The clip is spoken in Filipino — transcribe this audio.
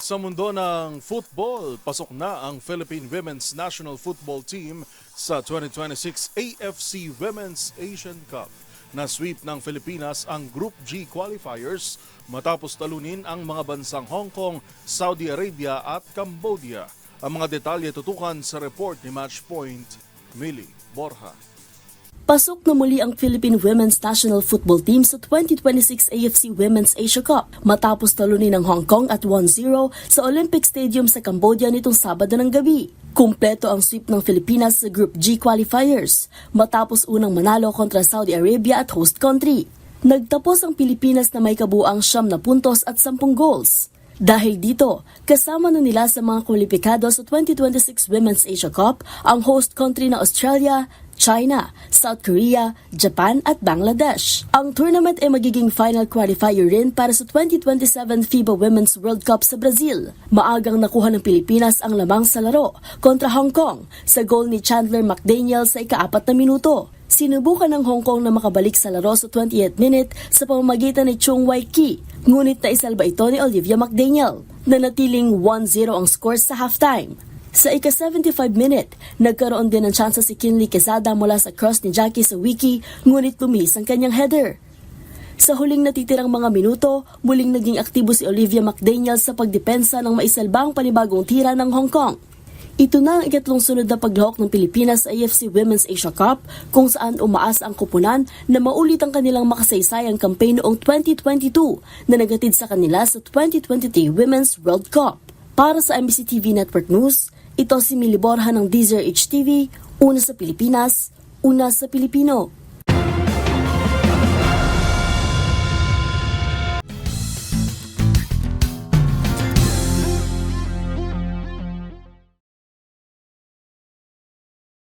Sa mundo ng football, pasok na ang Philippine Women's National Football Team sa 2026 AFC Women's Asian Cup. Na-sweep ng Pilipinas ang Group G qualifiers matapos talunin ang mga bansang Hong Kong, Saudi Arabia at Cambodia. Ang mga detalye tutukan sa report ni Matchpoint, Millie Borja. Pasok na muli ang Philippine Women's National Football Team sa 2026 AFC Women's Asia Cup matapos talunin ng Hong Kong at 1-0 sa Olympic Stadium sa Cambodia nitong Sabado ng gabi. Kumpleto ang sweep ng Pilipinas sa Group G qualifiers matapos unang manalo kontra Saudi Arabia at host country. Nagtapos ang Pilipinas na may kabuang 9 na puntos at 10 goals. Dahil dito, kasama na nila sa mga kwalipikado sa 2026 Women's Asia Cup ang host country na Australia, China, South Korea, Japan at Bangladesh. Ang tournament ay magiging final qualifier rin para sa 2027 FIBA Women's World Cup sa Brazil. Maagang nakuha ng Pilipinas ang lamang sa laro kontra Hong Kong sa goal ni Chandler McDaniel sa ika-4 na minuto. Sinubukan ng Hong Kong na makabalik sa laro sa 28th minute sa pamamagitan ni Chung Wai-ki, ngunit naisalba ito ni Olivia McDaniel. Nanatiling 1-0 ang score sa halftime. Sa ika-75 minute, nagkaroon din ng tsansa si Kinley Quezada mula sa cross ni Jackie sa wiki, ngunit lumis ang kanyang header. Sa huling natitirang mga minuto, muling naging aktibo si Olivia McDaniel sa pagdepensa ng maisalbang panibagong tira ng Hong Kong. Ito na ang ikatlong sunod na paglahok ng Pilipinas sa AFC Women's Asia Cup kung saan umaas ang kupunan na maulit ang kanilang makasaysayang campaign noong 2022 na nagatid sa kanila sa 2023 Women's World Cup. Para sa MBC TV Network News, ito si Millie Borja ng DZRH TV, una sa Pilipinas, una sa Pilipino.